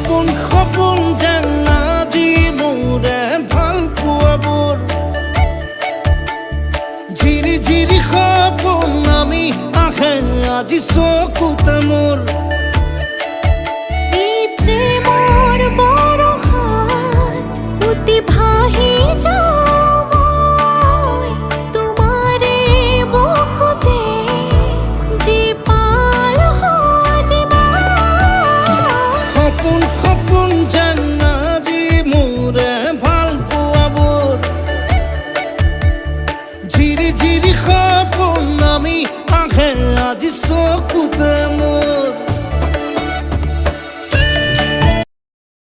সপোন সপোন যেন আজি মোৰে ভাল পোৱাবোৰ ঝিৰি ঝিৰি সপোন নামি আহে আজি চকুতে মোৰ